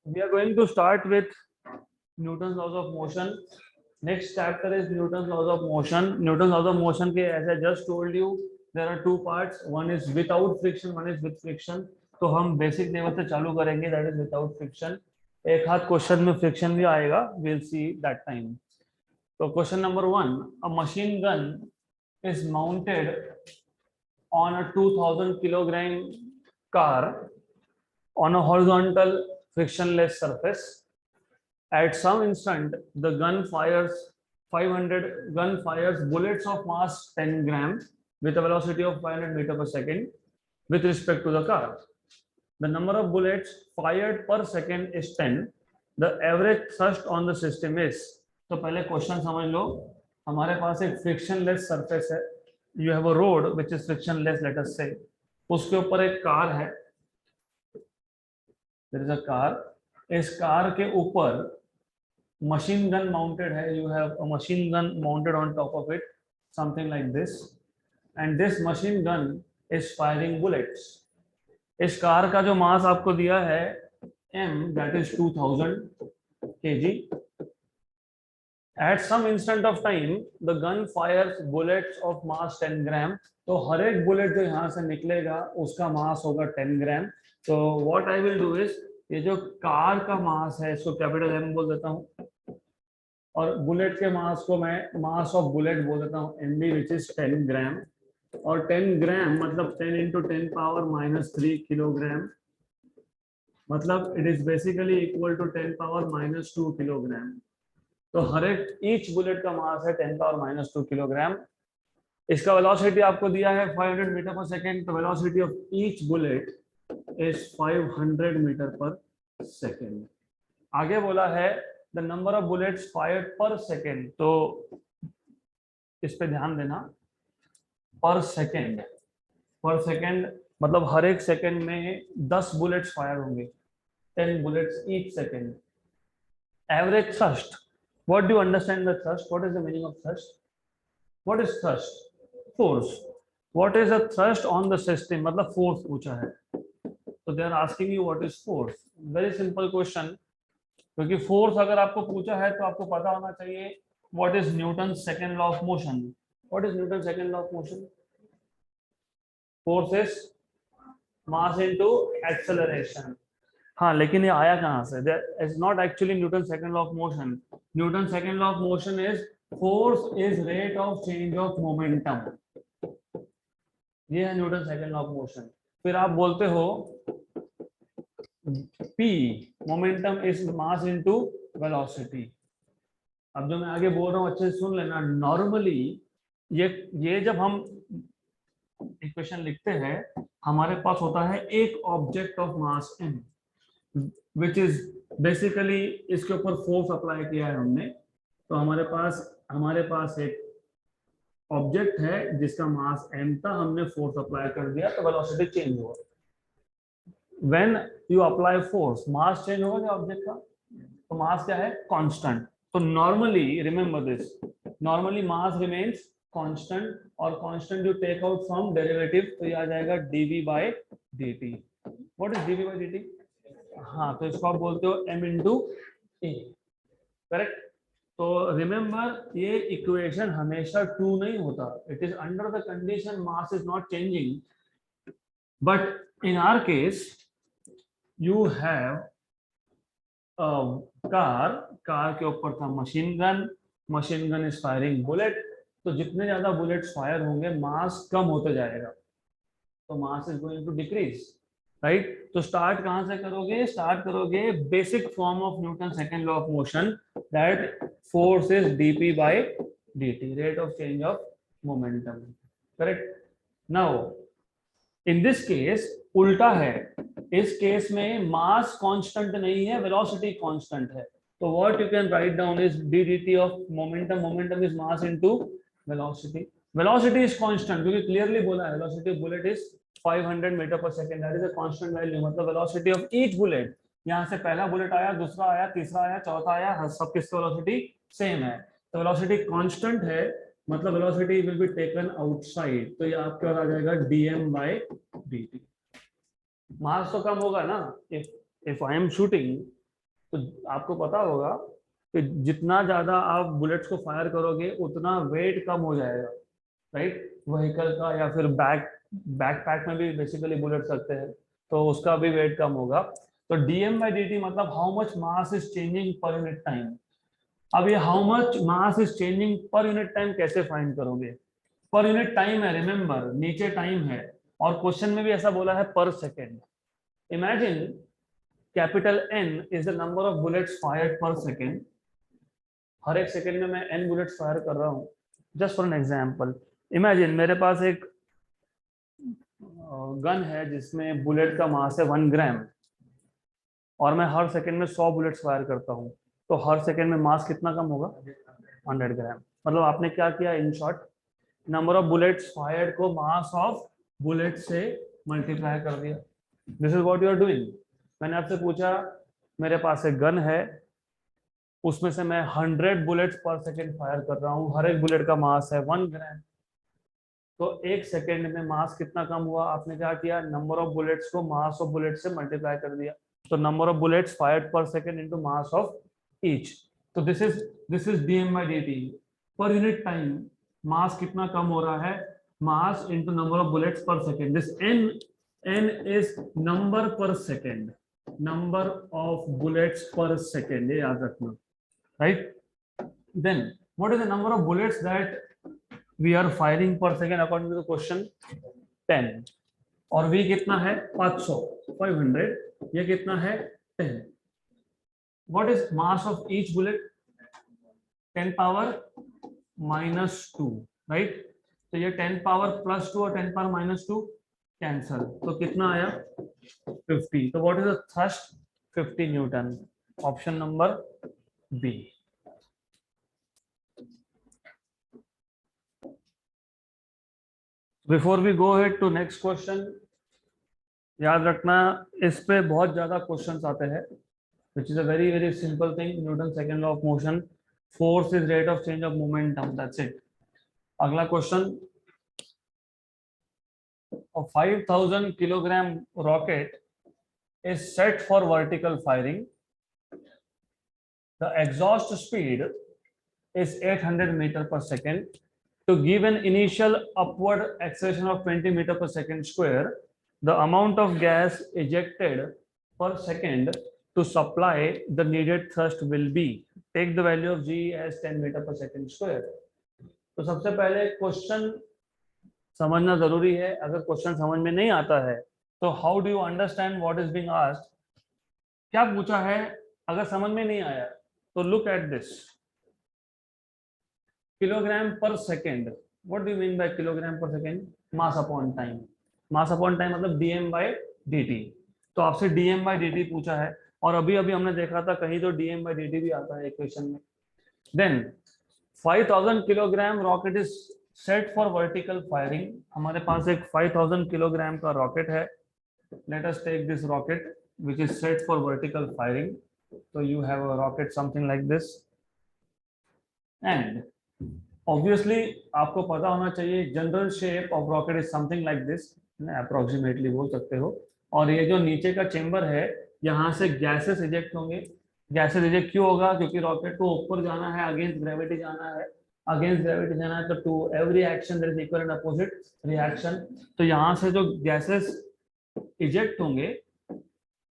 We are going to start with Newton's laws of motion. Next chapter is Newton's laws of motion. Newton's laws of motion के, as I just told you, there are two parts. One is without friction, one is with friction. तो हम basic level से चालू करेंगे, that is without friction. एक हाथ question में friction भी आएगा, we'll see that time. तो question number 1, a machine gun is mounted on a 2000 kilogram car on a horizontal frictionless surface. At some instant, the gun fires bullets of mass 10 grams with a velocity of 500 meter per second with respect to the car. The number of bullets fired per second is 10. The average thrust on the system is. तो पहले question समझ लो. हमारे पास एक frictionless surface है. You have a road which is frictionless, let us say. उसके ऊपर एक कार है. There is a car. इस कार के ऊपर machine gun mounted है. You have a machine gun mounted on top of it, something like this, and this machine gun is firing bullets. इस car का जो मास आपको दिया है m, that is 2000 kg. At some instant of time, the gun fires bullets of mass 10 gram. तो हर एक bullet जो यहाँ से निकलेगा उसका मास होगा 10 ग्राम. तो what I will do is, ये जो कार का मास है इसको कैपिटल M बोल देता हूँ, और बुलेट के मास को मैं मास ऑफ बुलेट बोल देता हूँ mb, which is 10 ग्राम. और 10 ग्राम मतलब 10 into 10 power minus 3 किलोग्राम, मतलब it is basically equal to 10 power minus 2 kilogram. तो हर एक ईच बुलेट का मास है 10 पावर माइनस 2 किलोग्राम. इसका वेलोसिटी आपको दिया है 500 मीटर पर सेकेंड. तो velocity of each bullet is 500 metre पर सेकेंड. आगे बोला है the number of bullets fired per second. तो इस पे ध्यान देना, पर सेकेंड. पर सेकेंड मतलब हर एक सेकेंड में 10 बुलेट्स फायर होंगे, 10 bullets each second. Average thrust, what do you understand the thrust? What is the meaning of thrust? What is thrust? Force. What is a thrust on the system, मतलब force पूछा है. तो they are asking you what is force. Very simple question, क्योंकि force अगर आपको पूछा है तो आपको पता होना चाहिए what is Newton second law of motion. What is Newton second law of motion? Force is mass into acceleration. हाँ, लेकिन ये आया कहाँ से? Is not actually Newton second law of motion. Newton second law of motion is force is rate of change of momentum. ये है Newton second law of motion. फिर आप बोलते हो P, momentum is mass into velocity. अब जो मैं आगे बोल रहा हूँ अच्छे से सुन लेना. नॉर्मली ये जब हम इक्वेशन लिखते हैं, हमारे पास होता है एक object of mass m, which is basically इसके ऊपर फोर्स अप्लाई किया है हमने. तो हमारे पास एक ऑब्जेक्ट है जिसका मास m था, हमने फोर्स अप्लाई कर दिया तो वेलोसिटी चेंज हुआ. When you apply force, mass change होगा क्या ऑब्जेक्ट का? तो मास क्या है? कांस्टेंट. तो normally remember this, normally mass remains constant, और constant you take out from derivative, तो ये आ जाएगा dv by dt. What is dv by dt? हाँ, तो इसको आप बोलते हो m into a. करेक्ट. तो रिमेंबर, ये इक्वेशन हमेशा ट्रू नहीं होता. It is under the condition mass is not changing. But in our case you have car के ऊपर था machine gun is firing bullet. तो जितने ज्यादा बुलेट्स फायर होंगे मास कम होते जाएगा, तो mass is going to decrease, right. तो स्टार्ट कहां से करोगे? स्टार्ट करोगे basic form of Newton second law of motion, that force is dp by dt, rate of change of momentum. Correct. Now in this case उल्टा है. इस case में mass constant नहीं है, वेलोसिटी कांस्टेंट है. तो what you can write down is dt of momentum is mass into velocity. Velocity is constant क्योंकि clearly बोला है velocity of bullet is 500 metre पर second. That is a constant value. मतलब velocity of each bullet, यहाँ से पहला bullet आया, दूसरा आया, तीसरा आया, चौथा आया, सब किसकी वेलोसिटी सेम है. तो वेलोसिटी कांस्टेंट है, मतलब velocity will be taken outside. तो ये आपके पास आ जाएगा dm by dt. मास तो कम होगा ना. इफ आई एम शूटिंग तो आपको पता होगा कि जितना ज्यादा आप बुलेट्स को फायर करोगे उतना वेट कम हो जाएगा, राइट, व्हीकल का, या फिर बैकपैक में भी बेसिकली बुलेट्स रखते हैं तो उसका भी वेट कम होगा। तो dm/dt मतलब how much mass is changing per unit time. अब ये how much mass is changing per unit time कैसे फाइंड करोगे? पर यूनिट टाइम है, रिमेंबर नीचे टाइम है, और क्वेश्चन में भी ऐसा बोला है पर second. Imagine capital N is the number of bullets fired per second. हर एक सेकेंड में मैं n बुलेट्स फायर कर रहा हूँ। Just for an example, imagine मेरे पास एक गन है जिसमें बुलेट का मास है 1 ग्राम, और मैं हर सेकंड में 100 बुलेट्स फायर करता हूँ, तो हर सेकंड में मास कितना कम होगा? 100 ग्राम। मतलब आपने क्या किया, in short number of bullets fired को मास ऑफ बुलेट से मल्टीप्लाई कर दिया। This is what you are doing. मैंने आपसे पूछा, मेरे पास एक गन है, उसमें से मैं 100 बुलेट्स पर सेकेंड फायर कर रहा हूँ, हर एक बुलेट का मास है 1 ग्राम, तो एक सेकेंड में मास कितना कम हुआ? आपने क्या किया, नंबर ऑफ बुलेट्स को मास ऑफ बुलेट से मल्टीप्लाई कर दिया। तो number of bullets fired per second into mass of each. तो this is dm/dt per unit time. मास कितना कम हो रहा है? Mass into number of bullets per second. This n is number per second, number of bullets per second, ये याद रखना, right. Then what is the number of bullets that we are firing per second according to the question? 10। और v कितना है? 500, 500। ये कितना है? 10। what is mass of each bullet? 10 power -2, right. तो ये 10 पावर +2 और 10 पावर -2 कैंसल, तो कितना आया? 50। तो what is the thrust? 50 newton. Option number B. Before we go head to next question, याद रखना इस पे बहुत ज्यादा क्वेश्चंस आते हैं, which is a very very simple thing, Newton's second law of motion, force is rate of change of momentum, that's it। अगला question, a 5000 kilogram rocket is set for vertical firing, the exhaust speed is 800 meter per second, to give an initial upward acceleration of 20 meter per second square, the amount of gas ejected per second to supply the needed thrust will be, take the value of g as 10 meter per second square। तो सबसे पहले question समझना जरूरी है। अगर question समझ में नहीं आता है तो how do you understand what is being asked? क्या पूछा है? अगर समझ में नहीं आया तो look at this, kilogram per second. What do you mean by kilogram per second? Mass upon time. Mass upon time मतलब dm/dt। तो आपसे dm/dt पूछा है, और अभी अभी हमने देखा था कहीं तो dm/dt भी आता है इक्वेशन में। Then 5000 kilogram rocket is set for vertical firing. हमारे पास एक 5000 किलोग्राम का रॉकेट है। Let us take this rocket which is set for vertical firing. So you have a rocket something like this, and obviously आपको पता होना चाहिए general shape of rocket is something like this, approximately बोल सकते हो। और ये जो नीचे का चेंबर है, यहाँ से गैसेस इजेक्ट होंगे। गैसेस इजेक्ट क्यों होगा? क्योंकि रॉकेट को ऊपर जाना है, अगेंस्ट ग्रेविटी जाना है। अगेंस्ट ग्रेविटी जाना है तो to every action there is equal and opposite reaction. तो यहाँ से जो गैसेस इजेक्ट होंगे,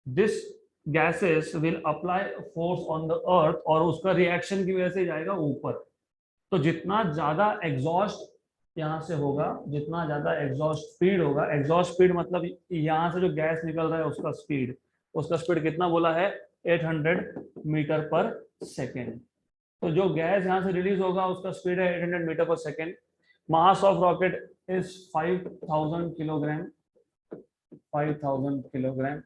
this gases will apply force on the earth, और उसका रिएक्शन की वजह से जाएगा ऊपर। तो जितना ज्यादा एग्जॉस्ट यहाँ से होगा, जितना ज्यादा एग्जॉस्ट स्पीड होगा, एग्जॉस्ट स्पीड मतलब यहाँ से जो गैस निकल रहा है उसका स्पीड, उसका स्पीड कितना बोला है? 800 मीटर पर सेकेंड। तो जो गैस यहाँ से रिलीज होगा उसका स्पीड है 800 मीटर पर second. Mass of rocket is 5000 kilogram, 5000 kilogram.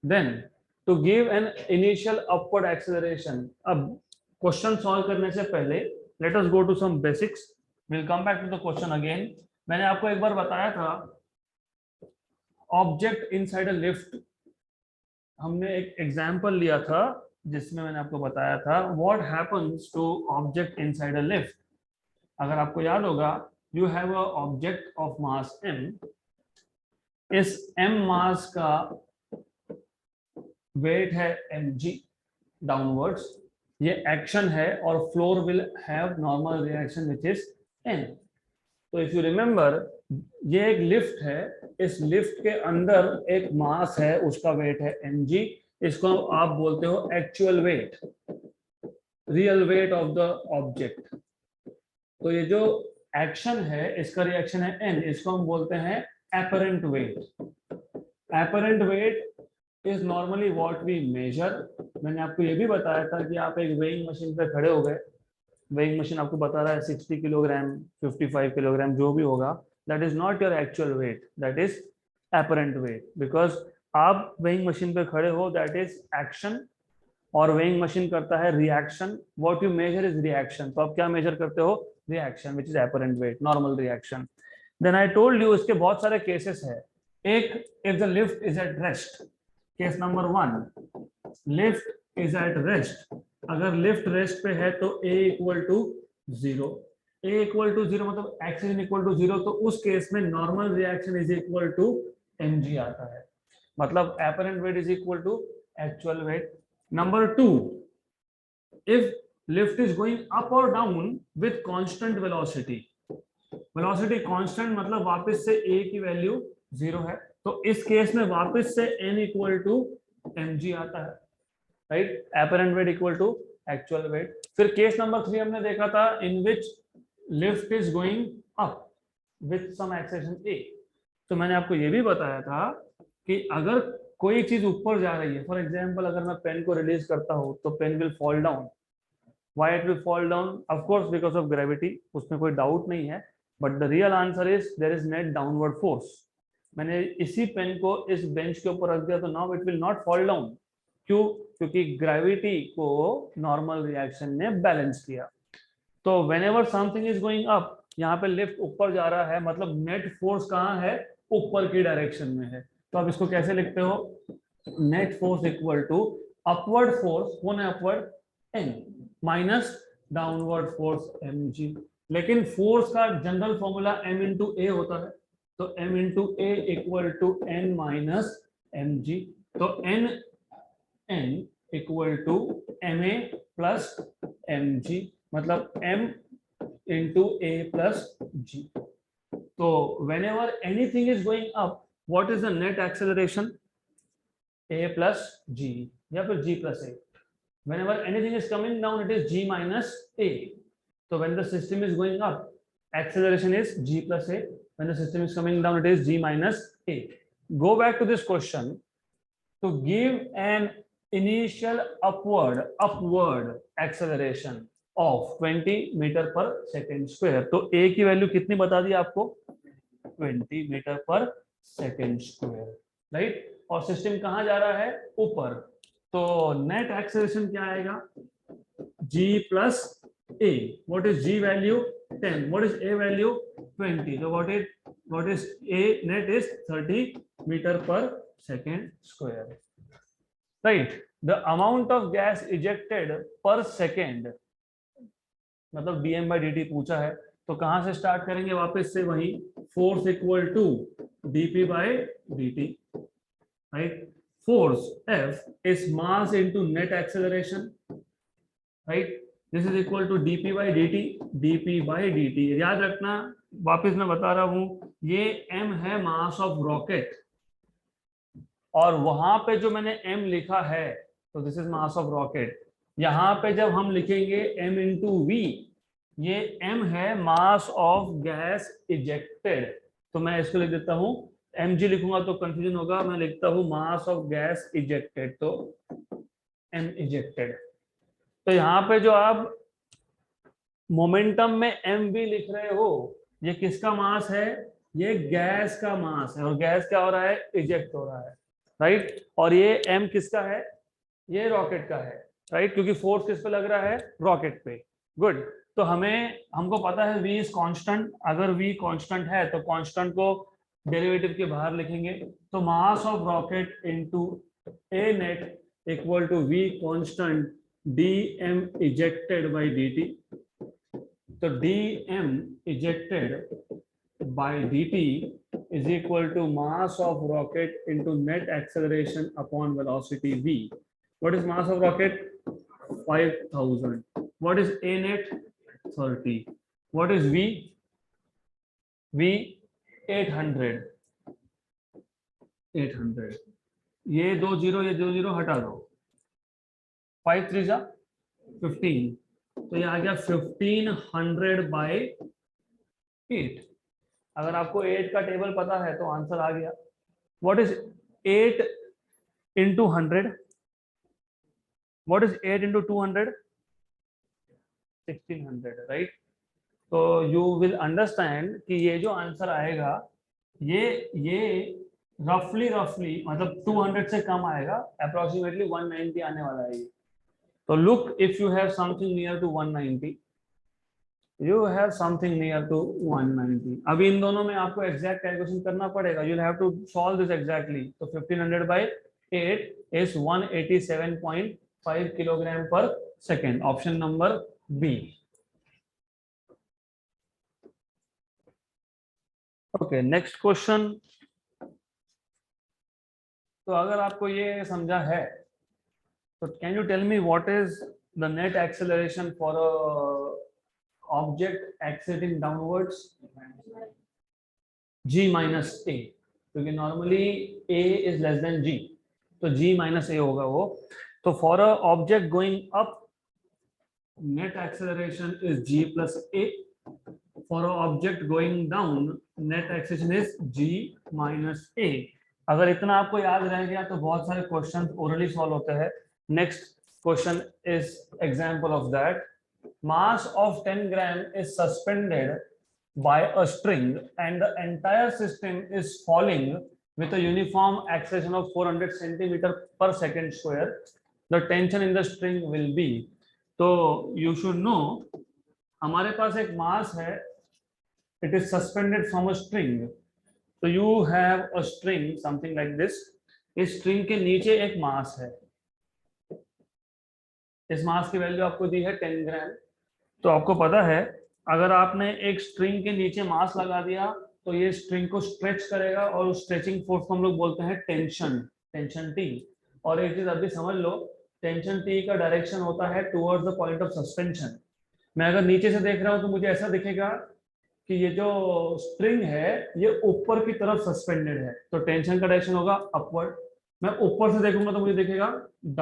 Then to give an initial upward acceleration. अब क्वेश्चन सॉल्व करने से पहले let us go to some basics, will come back to the question again. मैंने आपको एक बार बताया था ऑब्जेक्ट इनसाइड अ लिफ्ट, हमने एक एग्जांपल लिया था जिसमें मैंने आपको बताया था what happens to object inside a lift. अगर आपको याद होगा, you have a object of mass m, इस m मास का वेट है mg, डाउनवर्ड्स, ये एक्शन है और floor will have normal reaction which is n। तो इफ यू रिमेंबर, ये एक लिफ्ट है, इस लिफ्ट के अंदर एक मास है, उसका वेट है mg, इसको आप बोलते हो actual wait, real weight of the object. तो ये जो एक्शन है इसका रिएक्शन है n, इसको हम बोलते हैं apparent weight। apparent weight is normally what we measure. मैंने आपको ये भी बताया था कि आप एक वेइंग मशीन पे खड़े हो गए, वेइंग मशीन आपको बता रहा है 60 किलोग्राम 55 किलोग्राम जो भी होगा, that is not your actual weight, that is apparent weight, because आप वेइंग मशीन पे खड़े हो, दैट इज एक्शन, और वेइंग मशीन करता है reaction, what you measure is reaction. तो आप क्या मेजर करते हो? Reaction which is apparent weight, normal reaction. Then I told you इसके बहुत सारे केसेस है। एक, if the lift is at rest, case number 1, lift is at rest, अगर लिफ्ट रेस्ट पे है तो a equal to 0, a equal to 0 मतलब एक्सीजन इक्वल टू 0, तो उस केस में normal reaction is equal to mg आता है, मतलब apparent weight is equal to actual weight. Number 2, if lift is going up or down with constant velocity, velocity constant मतलब वापस से a की वैल्यू 0 है, तो इस केस में वापस से n इक्वल टू mg आता है, right, apparent weight equal to actual weight. फिर केस नंबर 3 हमने देखा था, in which lift is going up with some acceleration a। तो मैंने आपको ये भी बताया था कि अगर कोई चीज ऊपर जा रही है, फॉर एग्जांपल अगर मैं पेन को रिलीज करता हूं तो pen will fall down. Why it will fall down? Of course because of gravity, उसमें कोई डाउट नहीं है, but the real answer is there is net downward force. मैंने इसी पेन को इस बेंच के ऊपर रख दिया तो now it will not fall down. क्यों? क्योंकि ग्रेविटी को नॉर्मल रिएक्शन ने बैलेंस किया। तो whenever something is going up, यहाँ पे लिफ्ट ऊपर जा रहा है, मतलब नेट फोर्स कहाँ है? ऊपर की डायरेक्शन में है। तो आप इसको कैसे लिखते हो? Net force equal to upward force, कौन है upward? n, minus downward force mg। लेकिन फोर्स का general formula m into a होता है, तो m into a equal to n minus mg। तो n equal to ma plus mg, मतलब m into a plus g। तो whenever anything is going up, what is the net acceleration? a plus g या फिर g plus a। Whenever anything is coming down, it is g minus a. So when the system is going up, acceleration is g plus a. When the system is coming down, it is g minus a. Go back to this question. To give an initial upward acceleration of 20 metre पर second square, तो a की value कितनी बता दी आपको? 20 metre पर second square, right. और system कहाँ जा रहा है? ऊपर। तो नेट एक्सेलरेशन क्या आएगा? g plus a। What is g value? 10। What is a value? 20। तो what is a net is 30 metre पर second square, right. The amount of gas ejected per second, मतलब dm by dt पूछा है, तो कहां से स्टार्ट करेंगे? वापस से वही, force equal to dp by dt, right. Force F is mass into net acceleration, right? This is equal to dp by dt। याद रखना, वापस मैं बता रहा हूं, ये m है मास ऑफ रॉकेट, और वहां पे जो मैंने m लिखा है, तो this is mass of rocket. यहाँ पे जब हम लिखेंगे m इंटू v, ये m है मास ऑफ गैस इजेक्टेड, तो मैं इसको लिख देता हूं, mg लिखूंगा तो कंफ्यूजन होगा, मैं लिखता हूं मास ऑफ गैस इजेक्टेड, तो m इजेक्टेड। तो यहाँ पे जो आप मोमेंटम में mv लिख रहे हो, ये किसका मास है? ये गैस का मास है, और गैस क्या हो रहा है? इजेक्ट हो रहा है, राइट। और ये m किसका है? ये रॉकेट का है, राइट, क्योंकि फोर्स किस पे लग रहा है? रॉकेट पे। गुड। तो हमको पता है v इज कांस्टेंट। अगर v कांस्टेंट है तो कांस्टेंट को डेरिवेटिव के बाहर लिखेंगे, तो mass of rocket into a net equal to v constant dm ejected by dt। तो dm ejected by dt is equal to mass of rocket into net acceleration upon velocity v। What is mass of rocket? 5000. What is A net? 30. What is V? V 800. 800. ये 2 zero, ये 2 zero हटा दो, 5 3 जा 15, तो ये आ गया 1500 by 8. अगर आपको 8 का टेबल पता है तो आंसर आ गया. What is 8 into 100? What is 8 into 200? 1600, right? तो you will understand कि ये जो आंसर आएगा ये रफली मतलब 200 से कम आएगा, अप्रोक्सीमेटली 190 आने वाला है ये. तो look, if you have something near to 190, you have something near to 190. अभी इन दोनों में आपको एग्जैक्ट कैलकुलेशन करना पड़ेगा. you'll have to solve this exactly. तो 1500 by 8 is 187.5 kilogram per second. Option number B. Okay, next question. तो अगर आपको ये समझा है तो can you tell me what is the net acceleration for a object accelerating downwards? G minus A, क्योंकि normally A is less than G, तो G minus A होगा वो. तो for a object going up, net acceleration is G plus A. For a object going down, net acceleration is G minus A. अगर इतना आपको याद रह गया तो बहुत सारे क्वेश्चन ओरली सॉल्व होते हैं. Next question is example of that. Mass of 10 gram is suspended by a string and the entire system is falling with a uniform acceleration of 400 centimeter per second square. The tension in the string will be. तो you should know, हमारे पास एक मास है, it is suspended from a string. So you have a string something like this. इस string के नीचे एक मास है. इस मास की वैल्यू आपको दी है 10 ग्राम. तो आपको पता है अगर आपने एक स्ट्रिंग के नीचे मास लगा दिया तो ये स्ट्रिंग को स्ट्रेच करेगा और उस स्ट्रेचिंग फोर्स को हम लोग बोलते हैं टेंशन, टेंशन टी. और एक चीज अभी समझ लो, टेंशन टी का डायरेक्शन होता है towards the point of suspension. मैं अगर नीचे से देख रहा हूं तो मुझे ऐसा दिखेगा कि ये जो स्ट्रिंग है ये ऊपर की तरफ सस्पेंडेड है, तो टेंशन का डायरेक्शन होगा अपवर्ड. मैं ऊपर से देखूंगा तो मुझे दिखेगा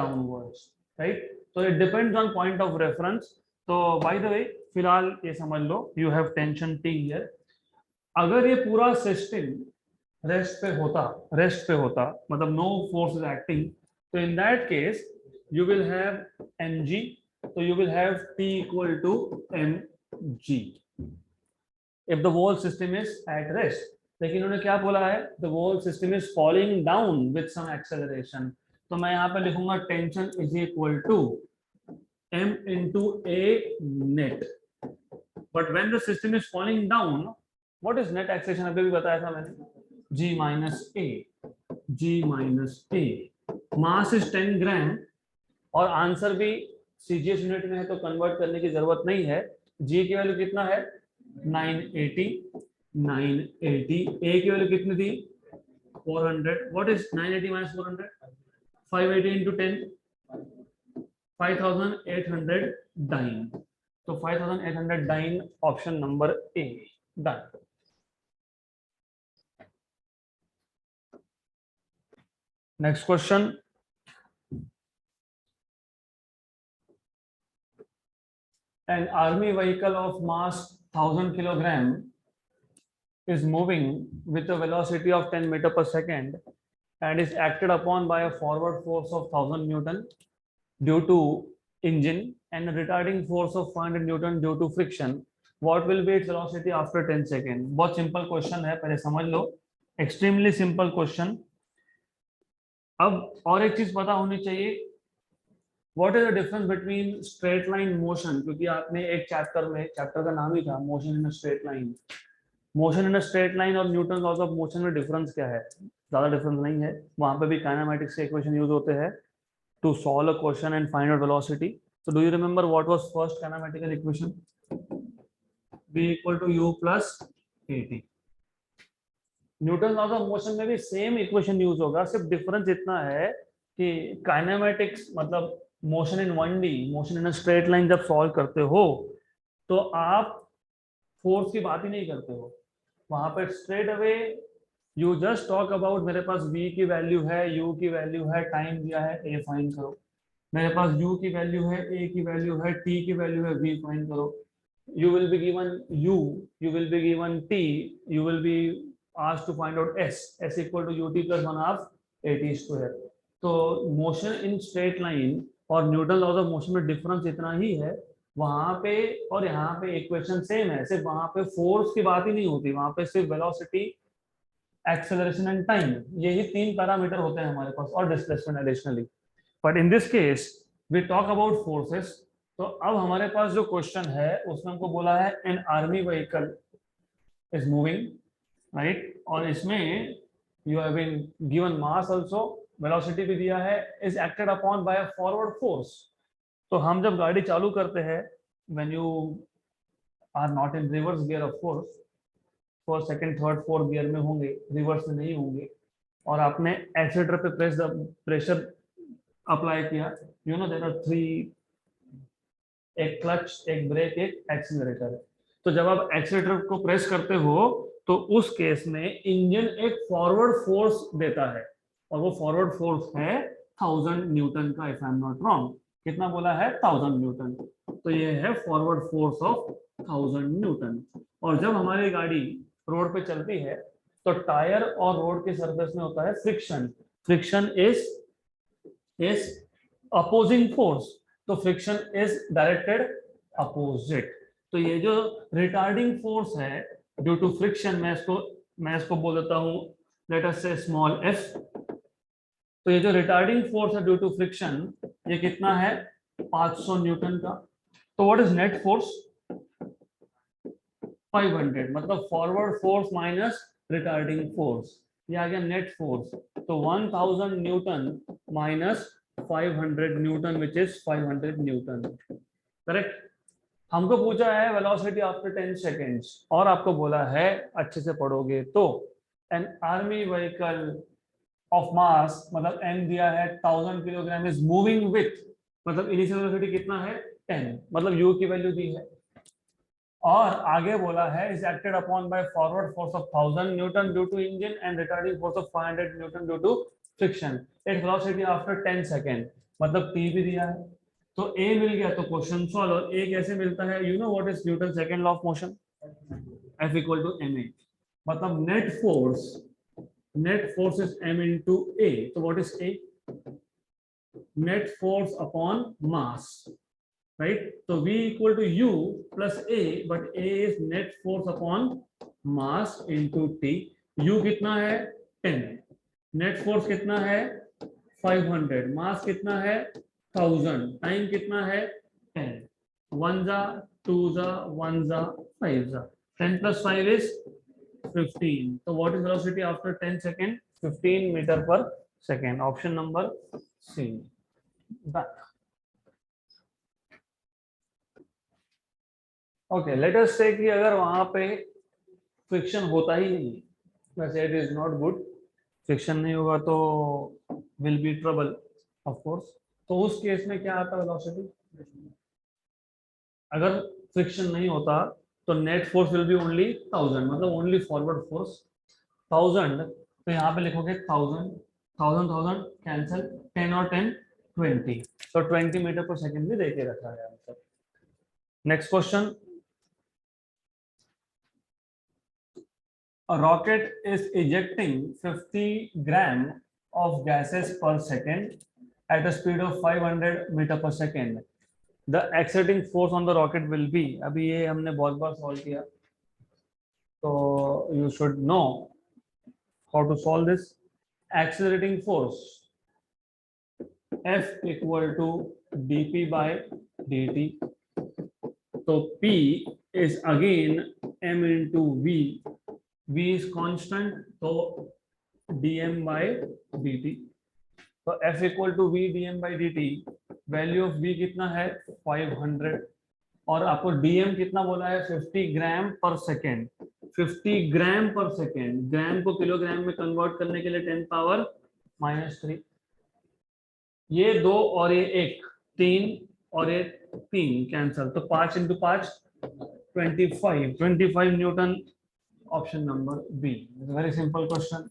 डाउनवर्ड्स, राइट? तो it depends on point of reference. तो बाय द वे फिलहाल ये समझ लो, you have tension T here. अगर ये पूरा सिस्टम रेस्ट पे होता मतलब नो फोर्स इज एक्टिंग, तो in that case you will have mg. तो you will have t equal to mg if the whole system is at rest. लेकिन उन्होंने क्या बोला है? the whole system is falling down with some acceleration. तो मैं यहाँ पे लिखूंगा tension is equal to m into a net. But when the system is falling down, what is net acceleration? अभी भी बताया था मैंने, g minus a. g minus a. Mass is 10 ग्राम और आंसर भी CGS यूनिट में है तो कन्वर्ट करने की जरूरत नहीं है. g की वैल्यू कितना है? 980. a की वैल्यू कितनी थी? 400. What is 980 minus 400? 580 into 10. 5800 dyne. तो 5800 dyne, option number A. Done. Next question. An army vehicle of mass 1000 kilogram is moving with a velocity of 10 meter per second and is acted upon by a forward force of 1000 Newton due to engine and a retarding force of 500 Newton due to friction. What will be its velocity after 10 seconds? बहुत simple question है, पहले समझ लो. Extremely simple question. अब और एक चीज पता होनी चाहिए, what is the difference between straight line motion, क्योंकि आपने एक चैप्टर का नाम ही था motion in a straight line. Motion in a straight line और न्यूटन लॉज ऑफ मोशन में डिफरेंस क्या है? ज्यादा डिफरेंस नहीं है. वहां पे भी काइनेमैटिक्स के इक्वेशन यूज होते हैं to solve a question and find out velocity. So do you remember what was first kinematical equation? V equal to u plus at. Newton laws of motion में भी सेम इक्वेशन यूज होगा, सिर्फ difference इतना है कि kinematics मतलब motion in 1D, motion in straight line जब solve करते हो तो आप फोर्स की बात ही नहीं करते हो। वहां पर straight away you just talk about, मेरे पास v की वैल्यू है, u की वैल्यू है, टाइम दिया है, a फाइंड करो। मेरे पास u की वैल्यू है, a की वैल्यू है, t की वैल्यू है, v फाइंड करो। you will be given u, you will be given t, you will be asked to find out s equal to ut plus 1 half at square। तो motion in straight line और Newton laws of motion में difference इतना ही है वहां पे, और यहाँ पे इक्वेशन सेम है, सिर्फ वहां पे फोर्स की बात ही नहीं होती, वहां पे सिर्फ वेलोसिटी, एक्सेलरेशन एंड टाइम, यही तीन पैरामीटर होते हैं हमारे पास, और displacement additionally. But in this case we talk about forces. तो अब हमारे पास जो क्वेश्चन है उसमें हमको बोला है an army vehicle is moving, right, और इसमें you have been given mass also, velocity भी दिया है, is acted upon by a forward force. तो हम जब गाड़ी चालू करते हैं, when you are not in reverse gear of course, first second third fourth gear में होंगे, रिवर्स में नहीं होंगे, और आपने एक्सीलरेटर पे प्रेशर अप्लाई किया, you know there are three, एक क्लच, एक ब्रेक, एक एक्सीलरेटर है। तो जब आप एक्सीलरेटर को प्रेस करते हो तो उस केस में इंजन एक फॉरवर्ड फोर्स देता है, और वो फॉरवर्ड फोर्स है 1000 न्यूटन का, if I am not wrong. कितना बोला है? 1000 न्यूटन। तो ये है फॉरवर्ड फोर्स ऑफ 1000 न्यूटन। और जब हमारी गाड़ी रोड पे चलती है तो टायर और रोड के सरफेस में होता है friction. Friction is opposing force, तो फ्रिक्शन इज डायरेक्टेड अपोजिट। तो ये जो रिटार्डिंग फोर्स है ड्यू टू फ्रिक्शन, मैं इसको बोल देता हूं लेट अस से स्मॉल f। तो ये जो रिटार्डिंग फोर्स है ड्यू टू फ्रिक्शन, ये कितना है? 500 न्यूटन का। तो व्हाट इज नेट फोर्स? 500, मतलब forward force minus retarding force, ये आ गया नेट फोर्स। तो 1000 Newton minus 500 Newton which is 500 Newton, correct. हमको पूछा है वेलोसिटी आफ्टर 10 सेकेंड्स, और आपको बोला है, अच्छे से पढ़ोगे तो, N army vehicle of mass, मतलब m दिया है 1000 किलोग्राम, इज मूविंग विथ, मतलब इनिशियल वेलोसिटी कितना है? 10, मतलब u की वैल्यू दी है, और आगे बोला है is acted upon by forward force of 1000 newton due to engine and retarding force of 500 newton due to friction at velocity after 10 second, मतलब t भी दिया है। तो a मिल गया, तो क्वेश्चन सॉल्व। और a कैसे मिलता है? You know what is Newton second law of motion? F equal to ma, मतलब net force is m into a। तो what is a? Net force upon mass, right. तो v equal to u plus a, but a is net force upon mass into t। u कितना है? 10, net force कितना है? 500, मास कितना है? 1000, time कितना है? 10, 1 जा 2 जा 1 जा 5 जा, 10 plus 5 is 15। तो what is velocity after 10 second? 15 meter per second, option number C। Okay, late us से कि अगर वहां पे फ्रिक्शन होता ही नहीं, वैसे it is not good, friction नहीं होगा तो will be trouble of course. तो उस केस में क्या आता है वेलोसिटी? अगर फ्रिक्शन नहीं होता तो net force will be only 1000, मतलब ओनली फॉरवर्ड फोर्स 1000। तो यहाँ पे लिखोगे 1000, 1000 1000 कैंसिल, 10 और 10 20, तो 20 मीटर पर सेकंड भी देके रखा है answer. Next question, a rocket is ejecting 50 gram of gases per second at a speed of 500 meter per second. The accelerating force on the rocket will be, अभी ये हमने बहुत बार सॉल्व किया, तो you should know how to solve this। Accelerating force F equal to dp by dt, तो P is again m into v, v is constant, तो dm by dt। तो F equal to v dm by dt, value of v कितना है? 500, और आपको dm कितना बोला है? 50 ग्राम पर सेकेंड। 50 ग्राम पर सेकेंड, ग्राम को किलोग्राम में कन्वर्ट करने के लिए 10 पावर -3, ये 2 और ये 1, 3 और ये 3 कैंसल, तो 5 into 5 25 newton. Option number B. Very simple question.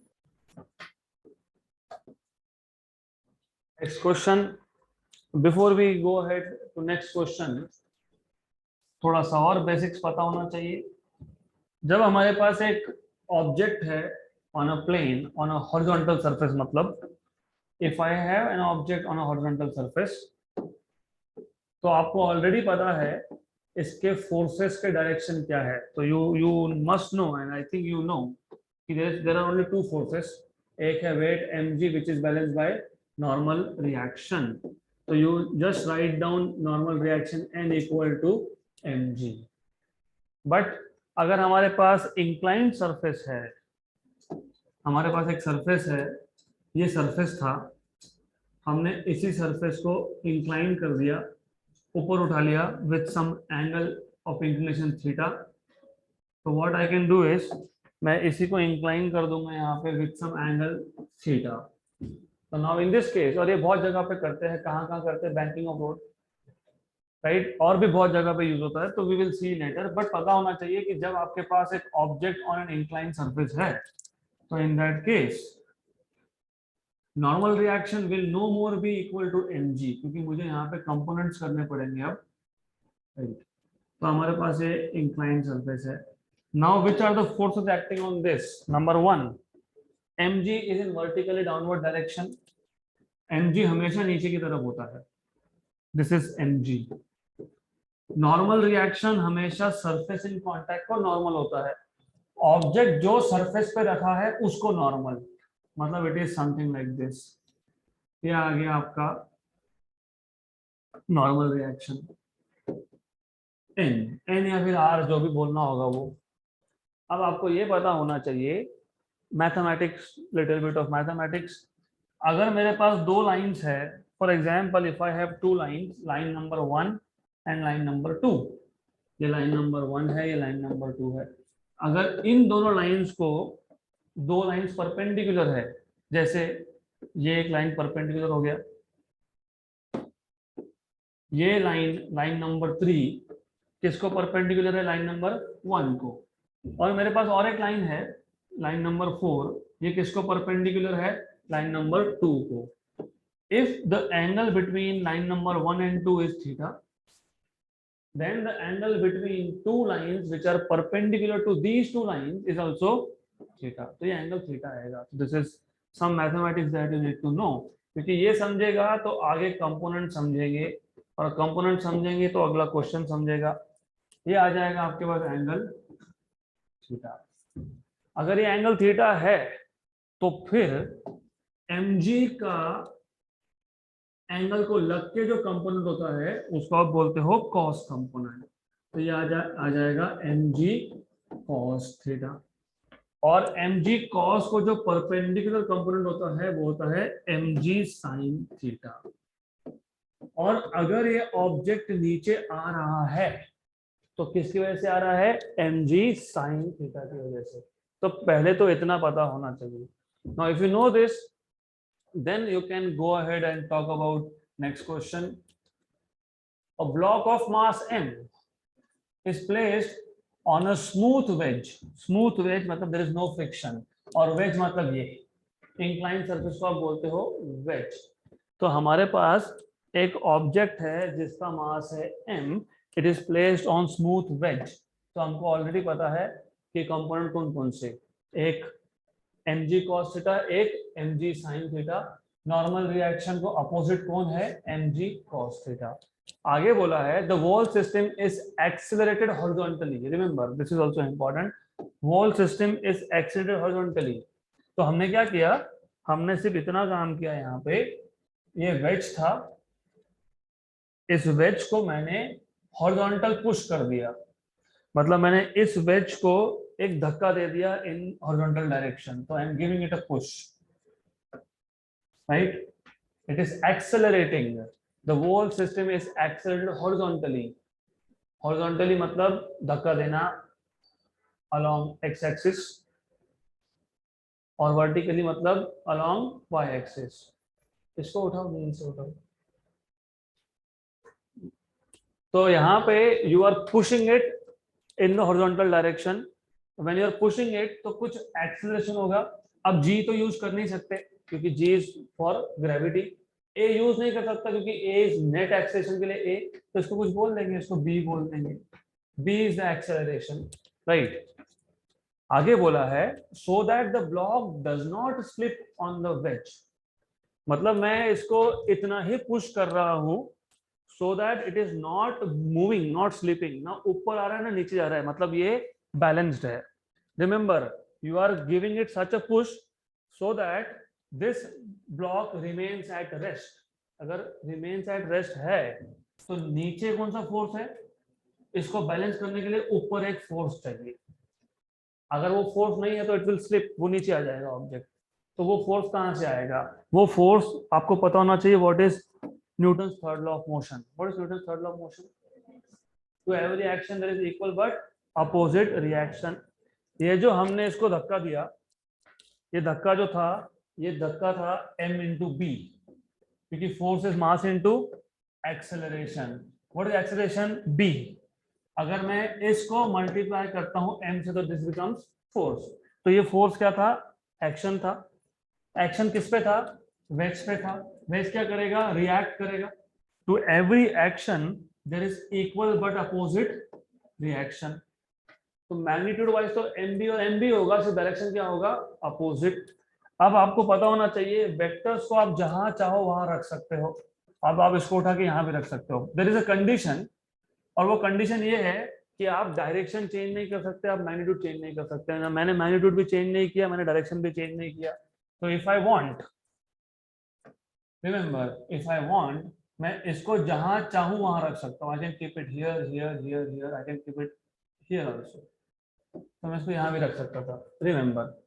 Next question. Before we go ahead to next question, थोड़ा सा और बेसिक्स पता होना चाहिए. जब हमारे पास एक ऑब्जेक्ट है on a plane on a horizontal surface, मतलब if I have an object on a horizontal surface, तो आपको ऑलरेडी पता है इसके फोर्सेस के डायरेक्शन क्या है. तो you must know and I think you know कि there are only two forces. एक है weight mg which is balanced by normal reaction. तो you just write down normal reaction n equal to mg. But अगर हमारे पास inclined surface है, हमारे पास एक सरफेस है, ये सरफेस था, हमने इसी सरफेस को इंक्लाइन कर दिया, ऊपर उठा लिया with some angle of inclination theta. तो what I can do is, मैं इसी को इंक्लाइन कर दूंगा यहाँ पे विथ सम एंगल थीटा. तो नाउ इन दिस केस, और ये बहुत जगह पे करते हैं, कहाँ कहाँ करते हैं, बैंकिंग ऑफ रोड, राइट, और भी बहुत जगह पे यूज होता है. तो we will see later. But पता होना चाहिए कि जब आपके पास एक object on an incline surface है, तो in that case normal reaction will no more be equal to mg, क्योंकि मुझे यहाँ पे कंपोनेंट्स करने पड़ेंगे अब, राइट. तो हमारे पास ये इंक्लाइन सरफेस है. Now which are the forces acting on this. Number 1, mg is in vertically downward direction. mg हमेशा नीचे की तरफ होता है. This is mg. Normal reaction हमेशा सरफेस इन कांटेक्ट को नॉर्मल होता है. ऑब्जेक्ट जो सरफेस पे रखा है उसको नॉर्मल, मतलब it is something like this. ये आ गया आपका नॉर्मल रिएक्शन. एन या फिर आर, जो भी बोलना होगा वो. अब आपको ये पता होना चाहिए mathematics, little bit of mathematics. अगर मेरे पास दो लाइंस है, for example if I have two lines, line number 1 and line number 2, ये लाइन नंबर 1 है, ये लाइन नंबर 2 है. अगर इन दोनों लाइंस को, दो लाइंस परपेंडिकुलर है, जैसे ये एक लाइन परपेंडिकुलर हो गया, ये लाइन नंबर 3 किसको परपेंडिकुलर है, लाइन नंबर 1 को. और मेरे पास और एक लाइन है, लाइन नंबर 4, ये किसको परपेंडिकुलर है, लाइन नंबर 2 को. If the angle between line number 1 and 2 is theta, then the angle between two lines which are perpendicular to these two lines is also theta. तो ये angle theta आएगा. This is some mathematics that you need to know, क्योंकि ये समझेगा तो आगे component समझेंगे, और कंपोनेंट समझेंगे तो अगला क्वेश्चन समझेगा. ये आ जाएगा आपके पास एंगल थीटा. अगर ये एंगल थीटा है तो फिर mg का एंगल को लग के जो कंपोनेंट होता है उसको आप बोलते हो कॉस कंपोनेंट. तो ये आ जाएगा mg कॉस थीटा. और mg कॉस को जो परपेंडिकुलर कंपोनेंट होता है वो होता है mg साइन थीटा. और अगर ये ऑब्जेक्ट नीचे आ रहा है तो किसकी वजह से आ रहा है, mg साइन थीटा की वजह से. तो पहले तो इतना पता होना चाहिए. Now if you no this, then you can go ahead and talk about next question. A block of mass m is placed on a smooth wedge. Smooth wedge मतलब there is no friction, और wedge मतलब ये inclined surface को आप बोलते हो wedge. तो हमारे पास एक ऑब्जेक्ट है जिसका मास है m, it is placed on smooth wedge. तो हमको ऑलरेडी पता है कि कंपोनेंट कौन कौन से, एक mg cos थीटा, एक mg sin theta. Normal reaction को अपोजिट कौन है, mg cos थीटा. आगे बोला है the whole system is accelerated horizontally. Remember this is also important. whole system is accelerated horizontally. तो हमने क्या किया, हमने सिर्फ इतना काम किया, यहाँ पे ये वेज था, इस वेज को मैंने हॉरिजॉन्टल पुश कर दिया, मतलब मैंने इस वेज को एक धक्का दे दिया इन हॉरिजॉन्टल डायरेक्शन. तो I am giving it a push, right. It is accelerating. The whole system is accelerated horizontally. Horizontally मतलब धक्का देना अलोंग एक्स एक्सिस, और वर्टिकली मतलब अलोंग वाई एक्सिस. इसको उठाओ, नीचे उठाओ. तो यहाँ पे you are pushing it in the horizontal direction, when you are pushing it तो कुछ एक्सेलरेशन होगा। अब जी तो यूज कर नहीं सकते क्योंकि G is for gravity, A use नहीं कर सकता क्योंकि ए इज नेट एक्सेलरेशन के लिए ए, तो इसको कुछ बोल देंगे, इसको बी बोल देंगे, b is the acceleration, right. आगे बोला है so that the block does not slip on the wedge, मतलब मैं इसको इतना ही पुश कर रहा हूं so that it is not moving not slipping, ना ऊपर आ रहा है ना नीचे जा रहा है, मतलब ये बैलेंस्ड है। Remember you are giving it such a push so that this block remains at rest. अगर रिमेन्स एट रेस्ट है तो नीचे कौन सा फोर्स है, इसको बैलेंस करने के लिए ऊपर एक फोर्स चाहिए। अगर वो फोर्स नहीं है तो इट विल स्लिप, वो नीचे आ जाएगा ऑब्जेक्ट। तो वो फोर्स कहां से आएगा, वो फोर्स आपको पता होना चाहिए, what is Newton's third law of motion. What is Newton's third law of motion? To every action there is equal but opposite reaction. ये जो हमने इसको धक्का दिया, ये धक्का जो था, ये धक्का था m इंटू बी, क्योंकि force is mass into acceleration. What is acceleration? b। अगर मैं इसको मल्टीप्लाई करता हूं m से तो दिस बिकम्स फोर्स। तो ये फोर्स क्या था? एक्शन था। एक्शन किस पे था? वेज पे था। वेज क्या करेगा? रिएक्ट करेगा। To every action there is equal but opposite reaction. तो मैग्नीट्यूड वाइज तो एम बी और एम बी होगा, सिर्फ डायरेक्शन क्या होगा? अपोजिट। अब आपको पता होना चाहिए वेक्टर्स को आप जहां चाहो वहां रख सकते हो। अब आप इसको उठा के यहां भी रख सकते हो। देयर इज अ कंडीशन, और वो कंडीशन ये है कि आप डायरेक्शन चेंज नहीं कर सकते, आप मैग्नीट्यूड चेंज नहीं कर सकते। ना मैंने मैग्नीट्यूड भी चेंज नहीं किया, मैंने डायरेक्शन भी चेंज नहीं किया। तो if I want, remember if I want, मैं इसको जहां चाहूं वहां रख सकता हूं। I can keep it here here here here, I can keep it here also. तो मैं इसको यहां भी रख सकता था। Remember,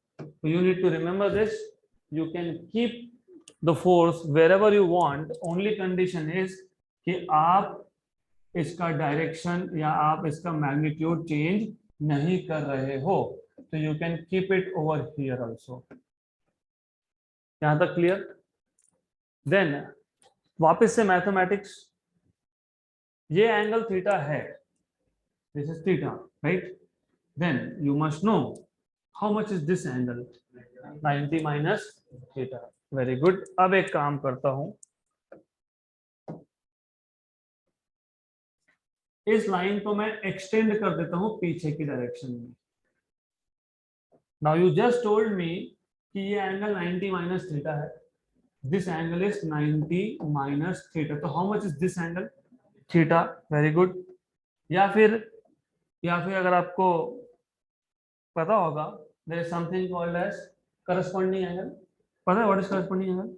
you need to remember this, you can keep the force wherever you want, only condition is कि आप इसका डायरेक्शन या आप इसका मैग्नीट्यूड चेंज नहीं कर रहे हो। तो you can keep it over here also. यहां तक क्लियर? देन वापस से मैथमेटिक्स, ये एंगल थीटा है, this is theta, right? Then you must know how much is this angle, 90 minus theta. Very good. अब एक काम करता हूं, इस लाइन को मैं एक्सटेंड कर देता हूं पीछे की डायरेक्शन में। Now you just told me कि ये एंगल 90 माइनस थीटा है, this angle is 90 minus theta, तो how much is this angle? Theta. Very good. या फिर अगर आपको पता होगा, there is something called as corresponding angle. पता है व्हाट इज करस्पॉन्डिंग एंगल?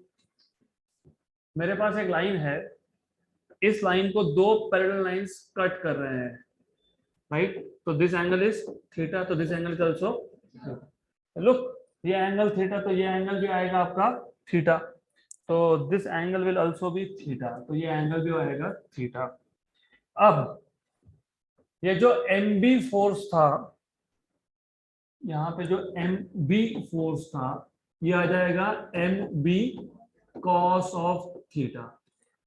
मेरे पास एक लाइन है, इस लाइन को दो पैरेलल लाइंस कट कर रहे हैं, राइट? तो दिस एंगल इज थीटा, तो this angle is also look, ये एंगल थीटा, तो ये एंगल भी आएगा आपका थीटा, तो this angle will also be theta, तो ये एंगल भी आएगा थीटा। अब ये जो एम बी फोर्स था, यहाँ पे जो एम बी फोर्स था, ये आ जाएगा m b cos of theta.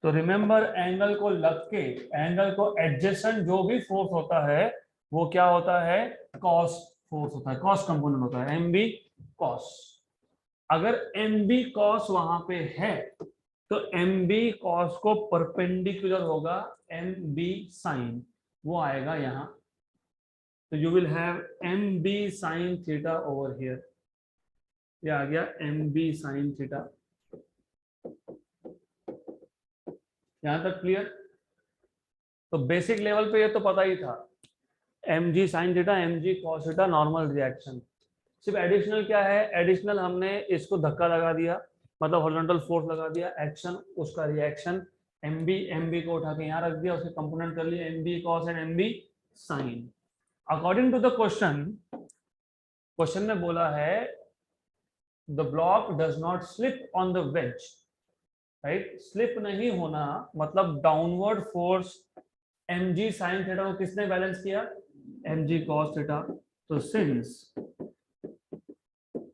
तो रिमेंबर एंगल को लग के, एंगल को एडजेसेंट जो भी फोर्स होता है वो क्या होता है? कॉस फोर्स होता है, कॉस कंपोनेंट होता है, एम बी कॉस। अगर एम बी कॉस वहां पे है तो एम बी कॉस को परपेंडिकुलर होगा एम बी साइन, वो आएगा यहां। तो you will have m b sine theta over here, ये आ गया एम बी साइन थीटा। यहां तक क्लियर? तो बेसिक लेवल पे ये तो पता ही था, m g sine theta, m g cos theta, normal reaction. सिर्फ एडिशनल क्या है? एडिशनल हमने इसको धक्का लगा दिया, मतलब हॉरिजॉन्टल फोर्स लगा दिया, एक्शन उसका रिएक्शन, एम बी को उठा के यहाँ रख दिया, उसके कंपोनेंट कर लिए m b cos and m b sine. According to the question, question में बोला है the block does not slip on the wedge, right? Slip नहीं होना मतलब downward force m g sine theta को किसने बैलेंस किया? M g cos theta. तो since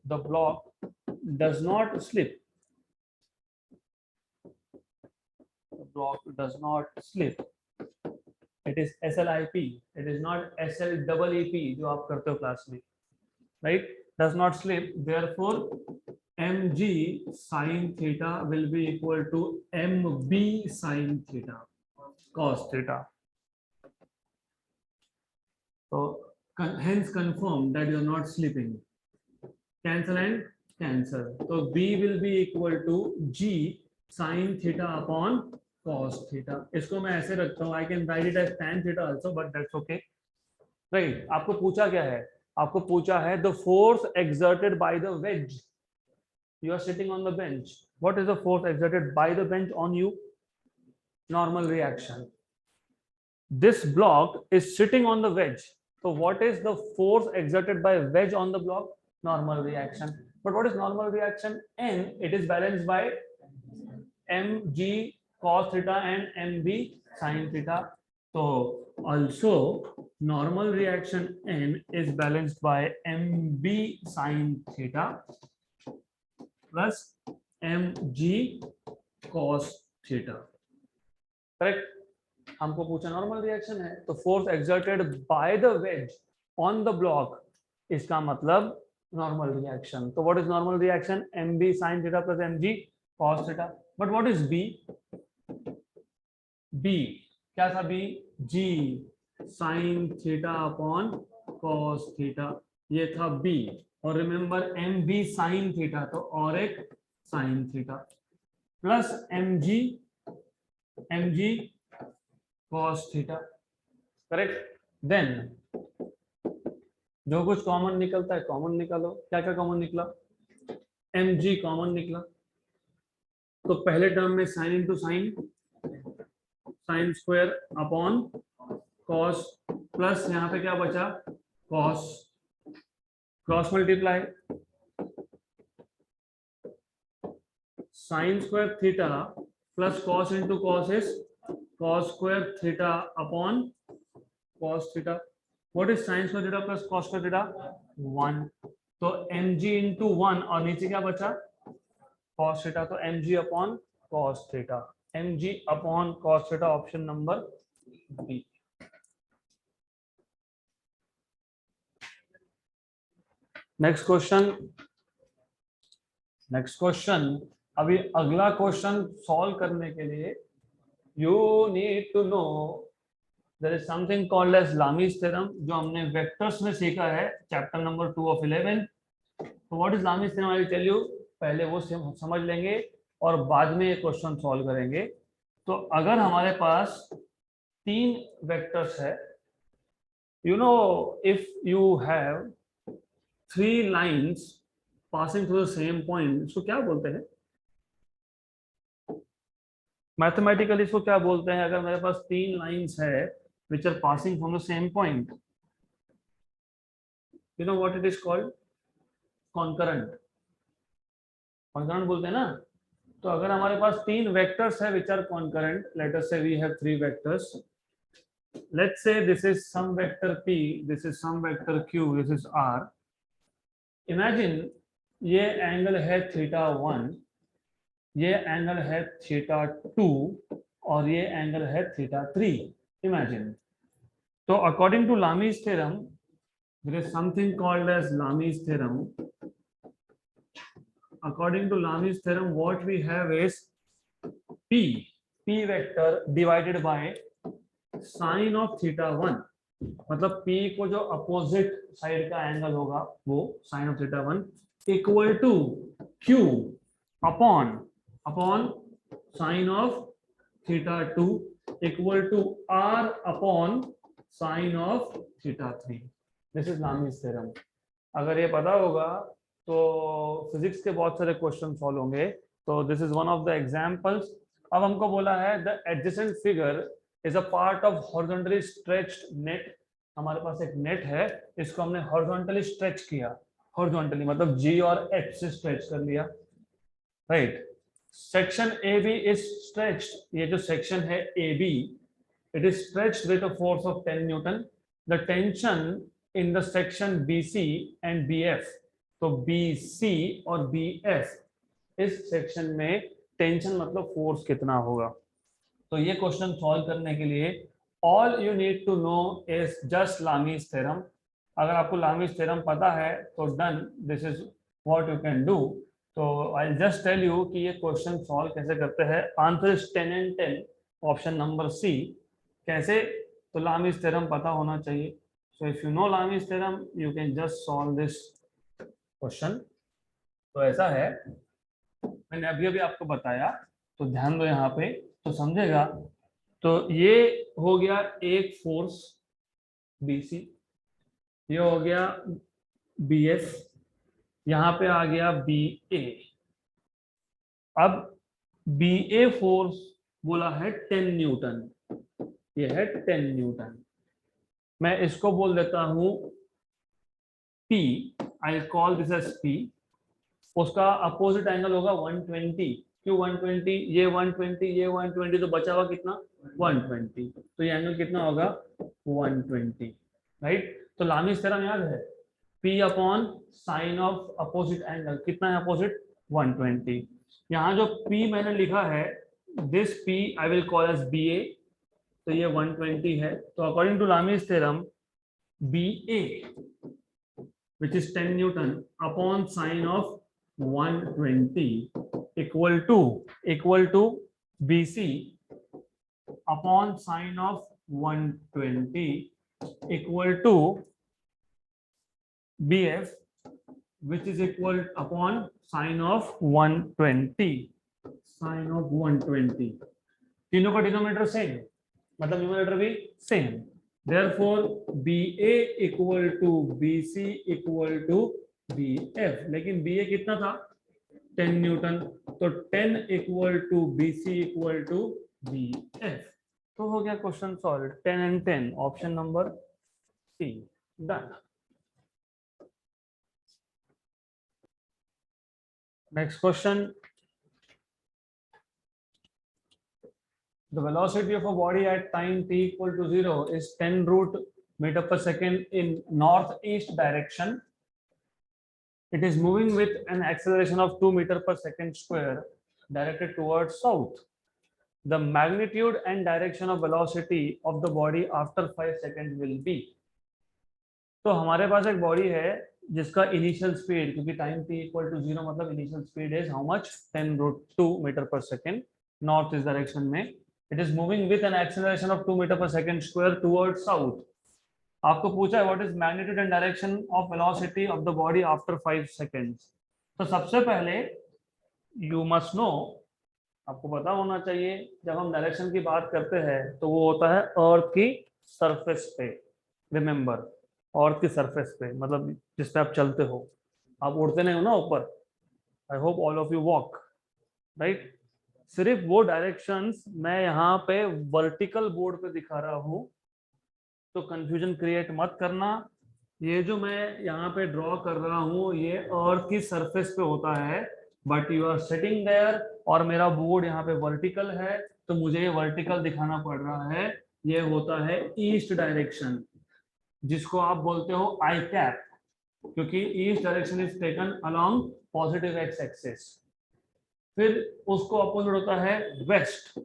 the block does not slip, the block does not slip, it is SLIP, it is not SLEEP जो आप करते हो क्लास में, right? Does not slip, therefore mg sin theta will be equal to mb sin theta cos theta. So hence confirm that you are not sleeping. Cancel and cancel. So b will be equal to g sin theta upon cos theta. इसको मैं ऐसे रखता हूँ, I can write it as tan theta also, but that's okay. Right? आपको पूछा क्या है? आपको पूछा है the force exerted by the wedge. You are sitting on the bench. What is the force exerted by the bench on you? Normal reaction. This block is sitting on the wedge. So what is the force exerted by wedge on the block? Normal reaction. But what is normal reaction? N, it is balanced by mg cos theta and mb sin theta. So also normal reaction N is balanced by mb sin theta plus mg cos theta. Correct? हमको पूछा normal reaction है, तो force exerted by the ways on the block, इसका मतलब normal reaction. तो what is normal reaction? mb sin theta plus mg cos theta. But what is b? b क्या था? b g sin theta upon cos theta, ये था b. और remember mb sin theta, तो और एक sin theta plus mg cos theta. Correct? Then जो कुछ कॉमन निकलता है कॉमन निकालो. क्या क्या कॉमन निकला? mg कॉमन निकला, तो पहले टर्म में sine into sine, sine square upon cos, plus यहाँ पे क्या बचा? Cos, cross multiply, sine square theta plus cos into cos is cos square theta upon cos theta. What is sin square theta plus cos square theta? 1. तो mg into 1 और नीचे क्या बचा? cos theta. तो mg upon cos theta, mg upon cos theta, option number B. Next question. Next question. अभी अगला question solve करने के लिए you need to know there is something called as Lami's theorem, जो हमने वेक्टर्स में सीखा है चैप्टर नंबर 2 of 11. तो what is Lami's theorem? I will tell you. पहले वो समझ लेंगे और बाद में ये क्वेश्चन सॉल्व करेंगे. तो अगर हमारे पास 3 वेक्टर्स है, you know, if you have 3 lines passing through the same point, इसको क्या बोलते हैं मैथमेटिकली? इसको क्या बोलते हैं? अगर मेरे पास 3 लाइंस है which are passing from the same point, you know what it is called? Concurrent. Concurrent बोलते हैं ना. तो अगर हमारे पास 3 वेक्टर्स है which are concurrent, let us say we have 3 vectors. Let's say this is some vector p, this is some vector q, this is r. Imagine ये angle है θ1, ये एंगल है θ2 और ये एंगल है θ3. इमेजिन. तो according to Lami's theorem, there is something called as Lami's theorem. According to Lami's theorem, what we have is p vector divided by sin of θ1. मतलब p को जो अपोजिट साइड का angle होगा वो sin of θ1 equal to q upon sin of θ2 equal to r upon sin of θ3. This is Lami's theorem. अगर ये पता होगा तो फिजिक्स के बहुत सारे क्वेश्चन सॉल्व होंगे. तो this is one of the examples. अब हमको बोला है the adjacent figure is a part of horizontally stretched net. हमारे पास एक नेट है, इसको हमने हॉरिजॉन्टली स्ट्रेच किया. हॉरिजॉन्टली मतलब g और h से स्ट्रेच कर लिया, right? Section AB is stretched. ये जो सेक्शन है AB, it is stretched with a force of 10 Newton. The tension in the section BC and BF, तो BC और BF इस सेक्शन में टेंशन मतलब फोर्स कितना होगा. तो ये क्वेश्चन सॉल्व करने के लिए all you need to know is just Lami's theorem. अगर आपको लामीज थ्योरम पता है तो done, this is what you can do. तो आई जस्ट टेल यू कि ये क्वेश्चन सॉल्व कैसे करते हैं। Answer is 10 and 10, option number C. कैसे? तो लामीज थ्योरम पता होना चाहिए। So if you know Lami's theorem you can just solve this question. तो ऐसा है, मैंने अभी अभी आपको बताया, तो ध्यान दो यहाँ पे तो समझेगा। तो ये हो गया एक फोर्स BC, ये हो गया BF, यहाँ पे आ गया BA। अब BA फोर्स बोला है 10 न्यूटन, ये है 10 न्यूटन। मैं इसको बोल देता हूं P, I call this as P। उसका अपोजिट एंगल होगा 120। क्यों 120? ये 120, ये 120, तो बचा हुआ कितना? 120। तो ये एंगल कितना होगा? 120, राइट। तो लामीज थ्योरम याद है, P upon sine of opposite angle, कितना है अपोजिट? 120। यहाँ जो P मैंने लिखा है, this P I will call as BA, तो ये 120 है। तो according to Lami's theorem BA which is 10 Newton upon sine of 120 equal to BC upon sine of 120 equal to BF which is equal upon sine of 120 sine of 120। तीनों का denominator same, मतलब numerator भी same. Therefore BA equal to BC equal to BF। लेकिन BA कितना था? 10 Newton, तो 10 equal to BC equal to BF। तो हो गया question solve, 10 and 10, option number C, done. Next question, the velocity of a body at time t equal to 0 is 10 root meter per second in northeast direction. It is moving with an acceleration of 2 meter per second square directed towards south. The magnitude and direction of velocity of the body after 5 seconds will be। तो हमारे पास एक body है जिसका initial speed, क्योंकि time t equal to 0 मतलब initial speed is how much? 10 root 2 metre पर second north east direction में। It is moving with an acceleration of 2 metre पर सेकेंड स्क्वायर टुवर्ड्स साउथ। आपको पूछा है what is magnitude and direction of velocity of the body after 5 seconds. तो सबसे पहले you must no, आपको पता होना चाहिए, जब हम डायरेक्शन की बात करते हैं तो वो होता है अर्थ की सरफेस पे। रिमेंबर, अर्थ की सरफेस पे मतलब जिस पे आप चलते हो, आप उड़ते नहीं हो ना ऊपर। I hope all of you walk, right. सिर्फ वो डायरेक्शंस मैं यहाँ पे वर्टिकल बोर्ड पे दिखा रहा हूँ, तो कंफ्यूजन क्रिएट मत करना। ये जो मैं यहाँ पे ड्रॉ कर रहा हूँ ये अर्थ की सरफेस पे होता है, but you are sitting there और मेरा बोर्ड यहाँ पे वर्टिकल है, तो मुझे ये वर्टिकल दिखाना पड़ रहा है। ये होता है ईस्ट डायरेक्शन, जिसको आप बोलते हो आई कैप, क्योंकि east direction is taken along positive x axis. फिर उसको अपोजिट होता है west,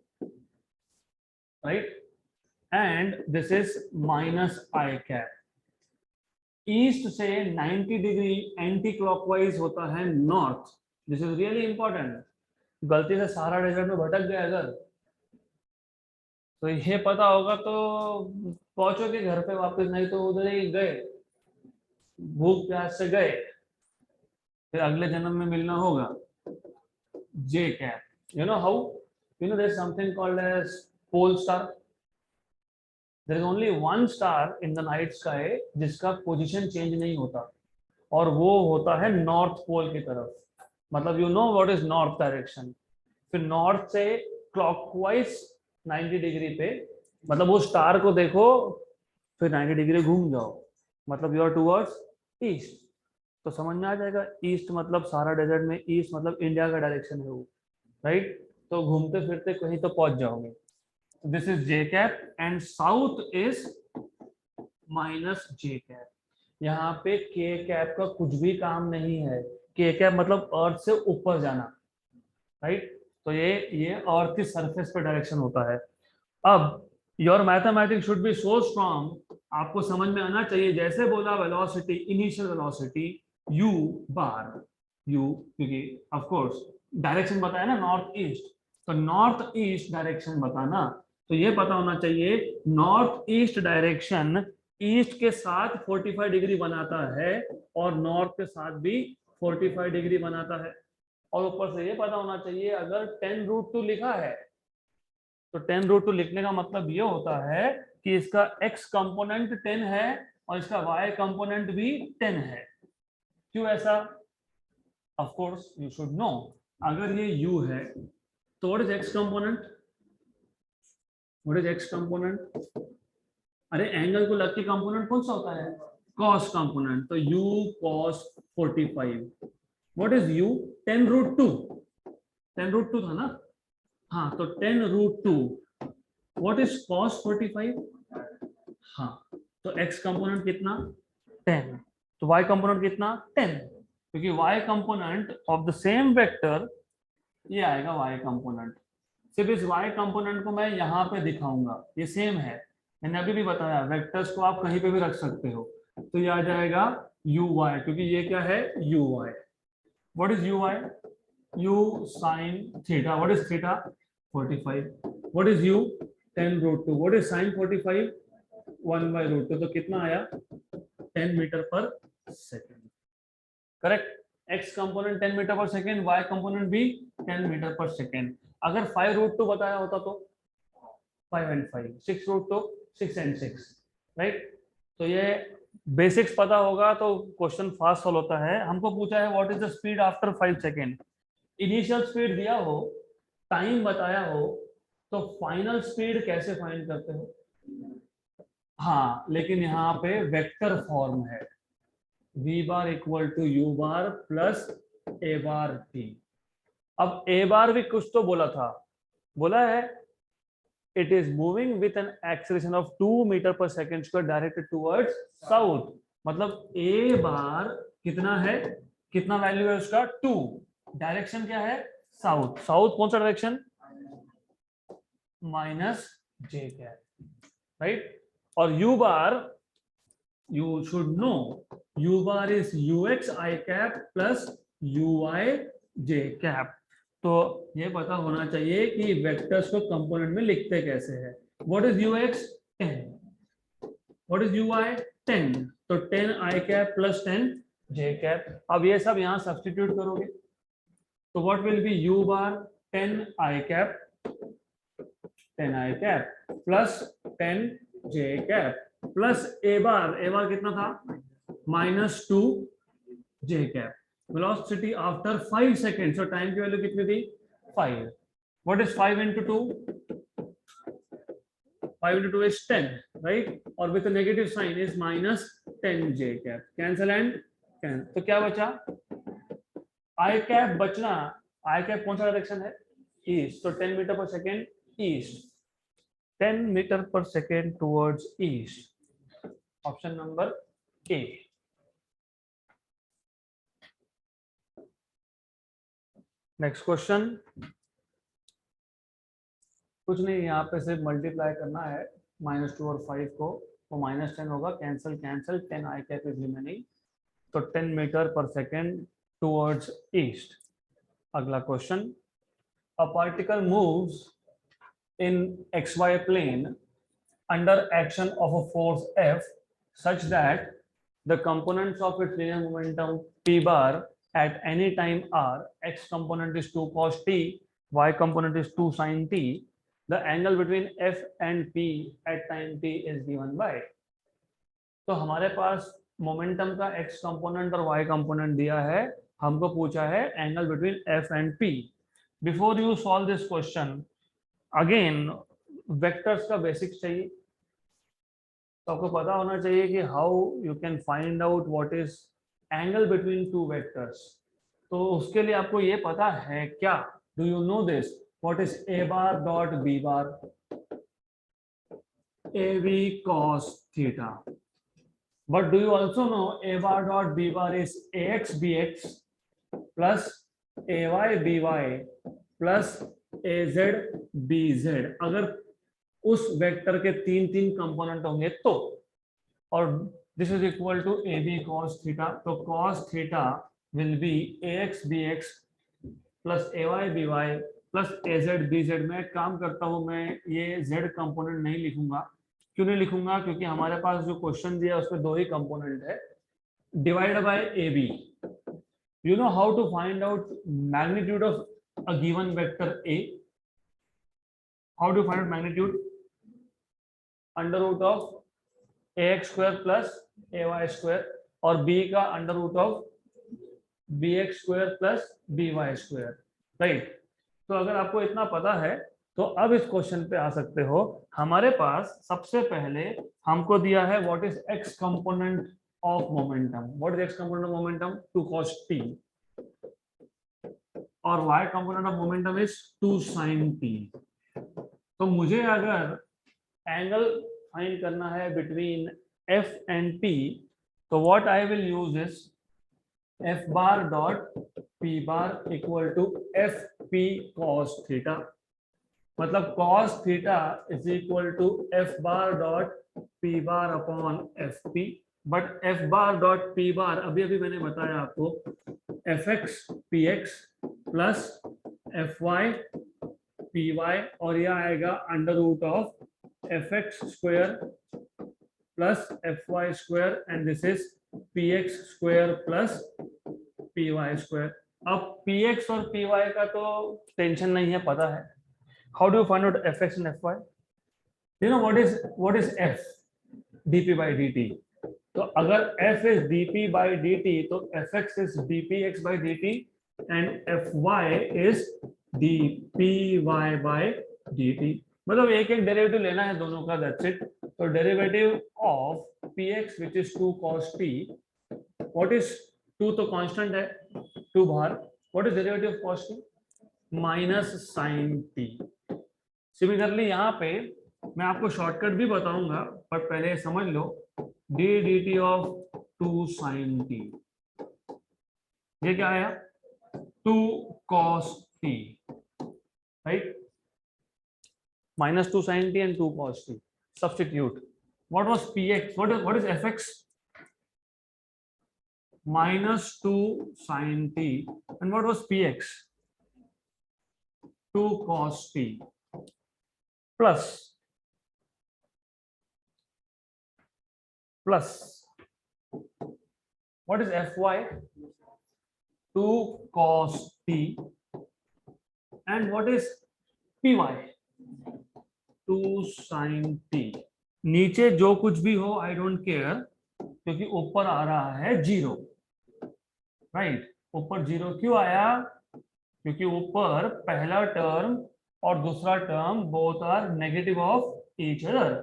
right, and this is minus I cap. East से 90 डिग्री एंटी क्लॉकवाइज होता है north. This is really important. गलती से सहारा डेजर्ट में भटक गए अगर, तो ये पता होगा तो पहुंचोगे घर पे वापस, नहीं तो उधर ही गए, भूख प्यास से गए, फिर अगले जन्म में मिलना होगा। जे cap, you know how, you know there's something called as pole star। there is only one star in the night sky जिसका पोजीशन चेंज नहीं होता, और वो होता है नॉर्थ पोल की तरफ। मतलब you know what is north direction. फिर नॉर्थ से क्लॉकवाइज 90 डिग्री पे, मतलब वो स्टार को देखो फिर 90 डिग्री घूम जाओ, मतलब यू आर टुवर्ड्स ईस्ट। तो समझ में आ जाएगा, ईस्ट मतलब सारा डेजर्ट में, ईस्ट मतलब इंडिया का डायरेक्शन है वो, राइट। तो घूमते फिरते कहीं तो पहुंच जाओगे। This is J cap and south is minus J cap. यहाँ पे के कैप का कुछ भी काम नहीं है। के कैप मतलब अर्थ से ऊपर जाना, राइट। तो ये अर्थ की सरफेस पे डायरेक्शन होता है। अब your mathematics should be so strong, आपको समझ में आना चाहिए। जैसे बोला वेलोसिटी, इनिशियल वेलोसिटी u बार, u क्योंकि ऑफ कोर्स डायरेक्शन बताया ना नॉर्थ ईस्ट, तो नॉर्थ ईस्ट डायरेक्शन बताना, तो ये पता होना चाहिए नॉर्थ ईस्ट डायरेक्शन ईस्ट के साथ 45 डिग्री बनाता है और नॉर्थ के साथ भी 45 डिग्री बनाता है। और ऊपर से ये पता होना चाहिए अगर 10√2 लिखा है तो 10√2 लिखने का मतलब ये होता है कि इसका x कंपोनेंट 10 है और इसका y कंपोनेंट भी 10 है। क्यों ऐसा? Of course you should no, अगर ये u है तो what is x component? What is x component? अरे एंगल को लग के कंपोनेंट कौन सा होता है? cos कंपोनेंट, तो u cos 45। What is u? 10√2, 10√2 था ना, हाँ, तो 10√2। What is cos 45? हाँ, तो x कंपोनेंट कितना? 10, तो y कंपोनेंट कितना? 10, क्योंकि y component of the same vector ये आएगा y कंपोनेंट। सिर्फ इस y कंपोनेंट को मैं यहाँ पे दिखाऊंगा, ये सेम है, मैंने अभी भी बताया वेक्टर्स को आप कहीं पे भी रख सकते हो, तो ये आ जाएगा uy, क्योंकि ये क्या है? uy। What is uy? u sin theta. What is theta? 45। What is u? 10√2। What is sin 45? 1/√2। तो कितना आया? 10 मीटर पर second. Correct. x component 10 metre पर सेकेंड, y कंपोनेंट भी 10 मीटर पर सेकेंड। अगर 5√2 बताया होता तो 5 and 5, 6√2 6 and 6, राइट। तो ये बेसिक्स पता होगा तो क्वेश्चन फास्ट सॉल्व होता है। हमको पूछा है what is the speed after 5 second. Initial speed दिया हो, टाइम बताया हो, तो फाइनल स्पीड कैसे फाइंड करते हो? हाँ, लेकिन यहाँ पे वेक्टर फॉर्म है, v bar equal to u bar plus a bar t। अब a बार भी कुछ तो बोला था, बोला है it is moving with an acceleration of 2 metre पर second square directed towards south. मतलब a बार कितना है, कितना वैल्यू है उसका? 2। डायरेक्शन क्या है? साउथ। साउथ कौन सा direction? Minus j cap, right. और u bar, you should know, u bar is ux I cap plus uy j cap। तो ये पता होना चाहिए कि वेक्टर्स को कंपोनेंट में लिखते कैसे हैं। What is ux? 10। What is uy? 10। तो 10 I cap plus 10 j cap। अब ये सब यहाँ सब्स्टिट्यूट करोगे तो what will be u bar? 10 I cap, 10 I cap plus 10 j cap plus A bar कितना था? -2 j cap. Velocity after 5 second, so time की वैल्यू कितनी थी? 5। What is 5 into 2? 5 into 2 is 10, right. और with negative sign is -10 j cap. Cancel and cancel, तो क्या बचा? आई cap बचना। आई कैप कौन सा डायरेक्शन है? ईस्ट, तो 10 मीटर पर सेकेंड ईस्ट, 10 मीटर पर second towards east. Option number A. Next question, कुछ नहीं, यहाँ पे सिर्फ मल्टीप्लाई करना है -2 और 5 को, तो -10 होगा, cancel cancel, 10 I cap is remaining, तो 10 मीटर पर सेकेंड टुवर्ड्स ईस्ट। अगला question, a particle moves in xy plane under action of a force F such that the components of its linear momentum p bar at any time are x component is 2 cos t, y component is 2 sin t, the angle between f and p at time t is given by। तो हमारे पास momentum का x component और y component दिया है, हमको पूछा है angle between f and p। Before you solve this question, again vectors का बेसिक्स चाहिए, तो आपको पता होना चाहिए कि how you can find out what is angle between two vectors. तो उसके लिए आपको ये पता है क्या? Do you know this? What is a bar dot b bar? ab cos theta। But do you also know a bar dot b bar is ax bx plus ay by plus az bz। अगर उस vector के तीन तीन component होंगे तो, और this is equal to A B cos theta, तो cos theta will be A X B X plus A Y B Y plus A Z B Z. मैं एक काम करता हूँ, मैं ये जेड कंपोनेंट नहीं लिखूंगा। क्यों नहीं लिखूंगा? क्योंकि हमारे पास जो क्वेश्चन दिया है उसमें दो ही कंपोनेंट है, divide by A B. You know how to find out magnitude of a given vector A? How do you find out magnitude? Under root of ax square plus ay square, और b का under root of bx square plus by square, right? तो अगर आपको इतना पता है तो अब इस क्वेश्चन पे आ सकते हो। हमारे पास सबसे पहले हमको दिया है what is x component of momentum. What is x component of momentum? 2 cos t, और y component of momentum is 2 sin t। तो मुझे अगर एंगल फाइंड करना है बिटवीन f एंड p, तो what I will use is f bar dot p bar equal to F P cos theta. मतलब cos theta is equal to f bar dot p bar upon F P. But f bar dot p bar अभी अभी मैंने बताया आपको fx px plus fy py, और यह आएगा under root of fx square plus fy square and this is px square plus py square. अब px और py का तो टेंशन नहीं है, पता है। How do you find out fx and fy? You know what is f? dp by dt। तो अगर f is dp by dt तो fx is dpx by dt and fy is dpy by dt। मतलब एक एक derivative लेना है दोनों का, दैट्स इट। तो derivative of px which is 2 cos t, what is 2 तो कांस्टेंट है, 2 बाहर, what is derivative of cos t? Minus sin t। Similarly यहाँ पे मैं आपको शॉर्टकट भी बताऊंगा, पर पहले समझ लो d dt of 2 sin t, ये क्या आया? 2 cos t, right? minus 2 sin t and 2 cos t. Substitute. What was px? What is fx? Minus 2 sin t. And what was px? 2 cos t. Plus what is fy? 2 cos t. And what is py? 2 sin t। नीचे जो कुछ भी हो I don't care, क्योंकि ऊपर आ रहा है 0, right? ऊपर 0 क्यों आया? क्योंकि ऊपर पहला टर्म और दूसरा term both are negative of each other.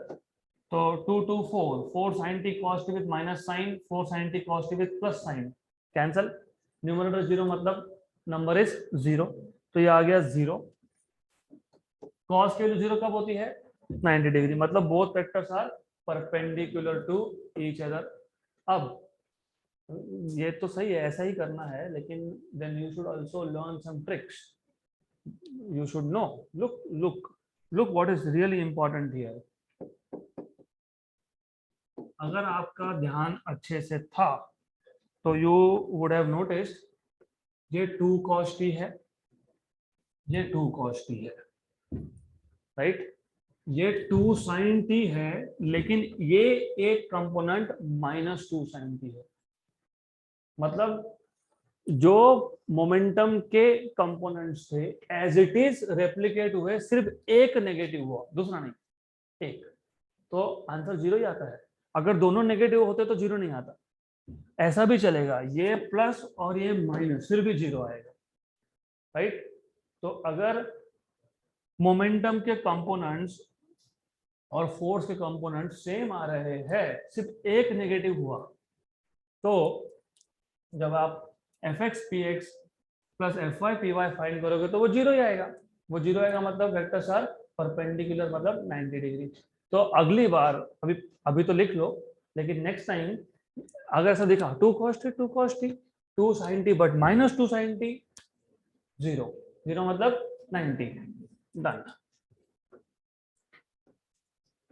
तो 2 2 4 sin t cos t with minus sine, 4 sin t cos t विद प्लस साइन, कैंसल। न्यूमरेटर 0 मतलब नंबर इज 0, तो ये आ गया 0। cos की वैल्यू 0 कब होती है? 90 डिग्री। मतलब both vectors are perpendicular to each other. अब ये तो सही है, ऐसा ही करना है, लेकिन then you should also learn some tricks. You should know, look what is really important here. अगर आपका ध्यान अच्छे से था तो यू वुड हैव नोटिस्ड ये 2 cos t है, ये 2 cos t है, राइट? ये 2 sin t है, लेकिन ये एक कंपोनेंट माइनस 2 sin t है। मतलब जो मोमेंटम के कंपोनेंट्स थे एज इट इज रेप्लिकेट हुए, सिर्फ एक नेगेटिव हुआ, दूसरा नहीं, एक। तो आंसर 0 ही आता है। अगर दोनों नेगेटिव होते तो 0 नहीं आता। ऐसा भी चलेगा, ये प्लस और ये माइनस, फिर भी 0 आएगा, राइट? तो अगर मोमेंटम के कंपोनेंट्स और फोर्स के कंपोनेंट सेम आ रहे हैं, सिर्फ एक नेगेटिव हुआ, तो जब आप fx px plus fy py find करोगे तो वो 0 ही आएगा। वो 0 आएगा मतलब वेक्टर्स आर परपेंडिकुलर, मतलब 90 डिग्री। तो अगली बार, अभी तो लिख लो, लेकिन नेक्स्ट टाइम अगर ऐसा दिखा 2 cos t 2 sin t but minus 2 sin t, 0 मतलब 90, डन।